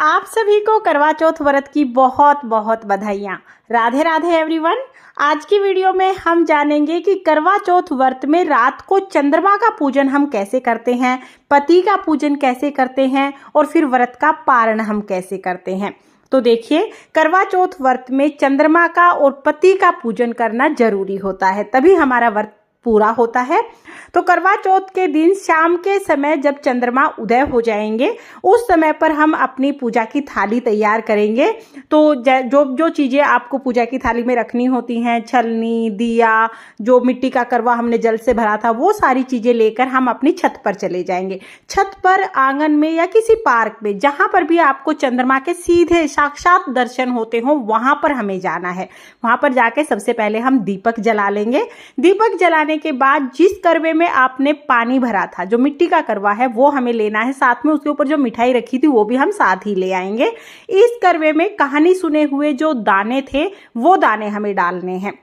आप सभी को करवा चौथ व्रत की बहुत बहुत बधाइयाँ। राधे राधे एवरीवन। आज की वीडियो में हम जानेंगे कि करवा चौथ व्रत में रात को चंद्रमा का पूजन हम कैसे करते हैं, पति का पूजन कैसे करते हैं और फिर व्रत का पारण हम कैसे करते हैं। तो देखिए, करवा चौथ व्रत में चंद्रमा का और पति का पूजन करना जरूरी होता है, तभी हमारा व्रत पूरा होता है। तो करवा चौथ के दिन शाम के समय जब चंद्रमा उदय हो जाएंगे, उस समय पर हम अपनी पूजा की थाली तैयार करेंगे। तो जो जो चीज़ें आपको पूजा की थाली में रखनी होती हैं, छलनी, दिया, जो मिट्टी का करवा हमने जल से भरा था, वो सारी चीज़ें लेकर हम अपनी छत पर चले जाएंगे। छत पर, आंगन में या किसी पार्क में, जहाँ पर भी आपको चंद्रमा के सीधे साक्षात दर्शन होते हो, वहाँ पर हमें जाना है। वहाँ पर जाके सबसे पहले हम दीपक जला लेंगे। दीपक जलाने के बाद जिस करवे में आपने पानी भरा था, जो मिट्टी का करवा है, वो हमें लेना है। साथ में उसके ऊपर जो मिठाई रखी थी वो भी हम साथ ही ले आएंगे। इस करवे में कहानी सुने हुए जो दाने थे, वो दाने हमें डालने हैं।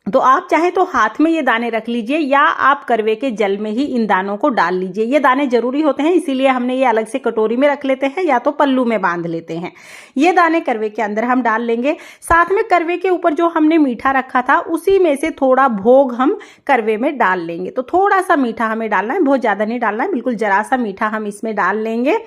तो आप चाहे तो हाथ में ये दाने रख लीजिए या आप करवे के जल में ही इन दानों को डाल लीजिए। ये दाने जरूरी होते हैं, इसीलिए हमने ये अलग से कटोरी में रख लेते हैं या तो पल्लू में बांध लेते हैं। ये दाने करवे के अंदर हम डाल लेंगे। साथ में करवे के ऊपर जो हमने मीठा रखा था, उसी में से थोड़ा भोग हम करवे में डाल लेंगे। तो थोड़ा सा मीठा हमें डालना है, बहुत ज्यादा नहीं डालना है, बिल्कुल जरा सा मीठा हम इसमें डाल लेंगे।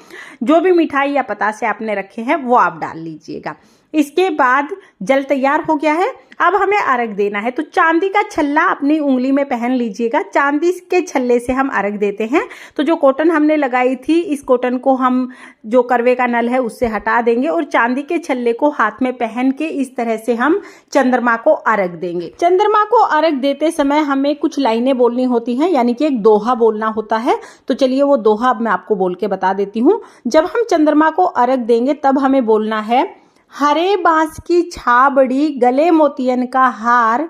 जो भी मिठाई या पतासे आपने रखे हैं वो आप डाल लीजिएगा। इसके बाद जल तैयार हो गया है। अब हमें अर्घ देना है। तो चांदी का छल्ला अपनी उंगली में पहन लीजिएगा। चांदी के छल्ले से हम अर्घ देते हैं। तो जो कॉटन हमने लगाई थी, इस कॉटन को हम जो करवे का नल है उससे हटा देंगे और चांदी के छल्ले को हाथ में पहन के इस तरह से हम चंद्रमा को अर्घ देंगे। चंद्रमा को अर्घ देते समय हमें कुछ लाइनें बोलनी होती हैं, यानी कि एक दोहा बोलना होता है। तो चलिए वो दोहा अब मैं आपको बोल के बता देती हूँ। जब हम चंद्रमा को अर्घ देंगे तब हमें बोलना है, हरे बांस की छाबड़ी, गले मोतियन का हार,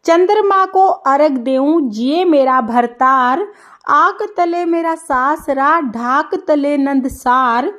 चंद्रमा को अर्घ देऊं, जिए मेरा भरतार, आक तले मेरा सासरा, ढाक तले नंदसार,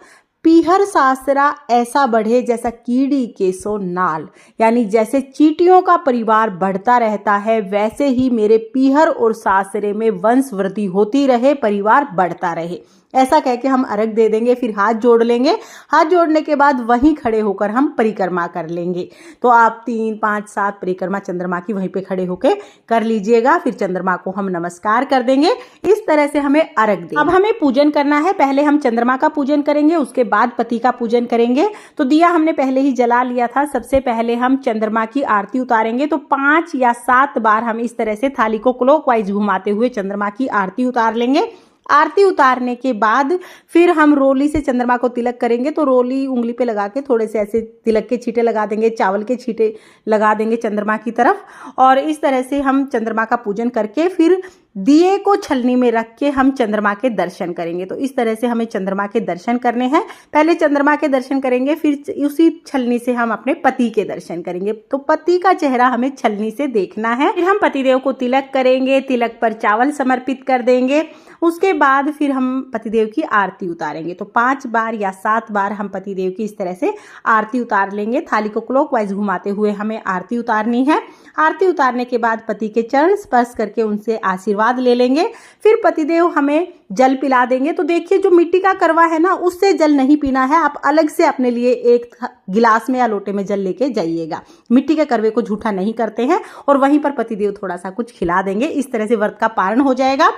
पीहर सासरा ऐसा बढ़े जैसा कीड़ी के सो नाल। यानी जैसे चींटियों का परिवार बढ़ता रहता है, वैसे ही मेरे पीहर और सासरे में वंश वृद्धि होती रहे, परिवार बढ़ता रहे। ऐसा कह के हम अर्घ दे देंगे। फिर हाथ जोड़ लेंगे। हाथ जोड़ने के बाद वहीं खड़े होकर हम परिक्रमा कर लेंगे। तो आप 3, 5, 7 परिक्रमा चंद्रमा की वहीं पे खड़े होकर कर लीजिएगा। फिर चंद्रमा को हम नमस्कार कर देंगे। इस तरह से हमें अर्घ दें। अब हमें पूजन करना है। पहले हम चंद्रमा का पूजन करेंगे, उसके बाद पति का पूजन करेंगे। तो दिया हमने पहले ही जला लिया था। सबसे पहले हम चंद्रमा की आरती उतारेंगे। तो 5 या 7 बार हम इस तरह से थाली को क्लॉकवाइज घुमाते हुए चंद्रमा की आरती उतार लेंगे। आरती उतारने के बाद फिर हम रोली से चंद्रमा को तिलक करेंगे। तो रोली उंगली पे लगा के थोड़े से ऐसे तिलक के छींटे लगा देंगे, चावल के छींटे लगा देंगे चंद्रमा की तरफ। और इस तरह से हम चंद्रमा का पूजन करके फिर दिए को छलनी में रख के हम चंद्रमा के दर्शन करेंगे। तो इस तरह से हमें चंद्रमा के दर्शन करने हैं। पहले चंद्रमा के दर्शन करेंगे, फिर उसी छलनी से हम अपने पति के दर्शन करेंगे। तो पति का चेहरा हमें छलनी से देखना है। फिर हम पतिदेव को तिलक करेंगे, तिलक पर चावल समर्पित कर देंगे। उसके बाद फिर हम पतिदेव की आरती उतारेंगे। तो 5 बार या 7 बार हम पतिदेव की इस तरह से आरती उतार लेंगे। थाली को क्लॉकवाइज घुमाते हुए हमें आरती उतारनी है। आरती उतारने के बाद पति के चरण स्पर्श करके उनसे आशीर्वाद ले लेंगे। फिर पतिदेव हमें जल पिला देंगे। तो देखिए, जो मिट्टी का करवा है ना, उससे जल नहीं पीना है। आप अलग से अपने लिए एक गिलास में या लोटे में जल लेके जाइएगा। मिट्टी के करवे को झूठा नहीं करते हैं। और वहीं पर पतिदेव थोड़ा सा कुछ खिला देंगे। इस तरह से व्रत का पारण हो जाएगा।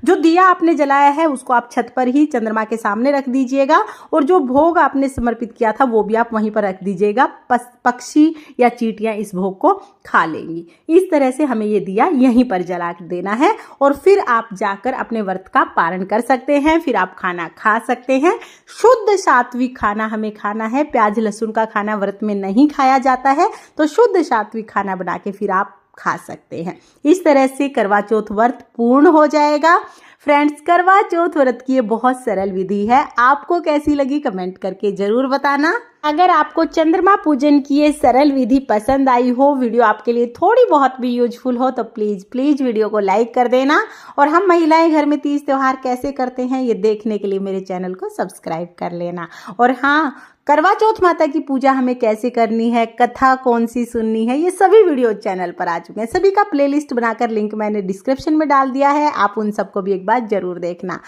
जो दिया आपने जलाया है उसको आप छत पर ही चंद्रमा के सामने रख दीजिएगा। और जो भोग आपने समर्पित किया था वो भी आप वहीं पर रख दीजिएगा। पक्षी या चींटियां इस भोग को खा लेंगी। इस तरह से हमें ये दिया यहीं पर जला देना है। और फिर आप जाकर अपने व्रत का पारण कर सकते हैं। फिर आप खाना खा सकते हैं। शुद्ध सात्विक खाना हमें खाना है। प्याज लहसुन का खाना व्रत में नहीं खाया जाता है। तो शुद्ध सात्विक खाना बना के फिर आप खा सकते हैं। इस तरह से करवा चौथ व्रत पूर्ण हो जाएगा। फ्रेंड्स, करवा चौथ व्रत की ये बहुत सरल विधि है। आपको कैसी लगी कमेंट करके जरूर बताना। अगर आपको चंद्रमा पूजन की ये सरल विधि पसंद आई हो, वीडियो आपके लिए थोड़ी बहुत भी यूजफुल हो, तो प्लीज वीडियो को लाइक कर देना। और हम महिलाएं घर में तीज त्योहार कैसे करते हैं ये देखने के लिए मेरे चैनल को सब्सक्राइब कर लेना। और हाँ, करवा चौथ माता की पूजा हमें कैसे करनी है, कथा कौन सी सुननी है, ये सभी वीडियो चैनल पर आ चुके हैं। सभी का प्लेलिस्ट बनाकर लिंक मैंने डिस्क्रिप्शन में डाल दिया है। आप उन सबको भी एक बार जरूर देखना।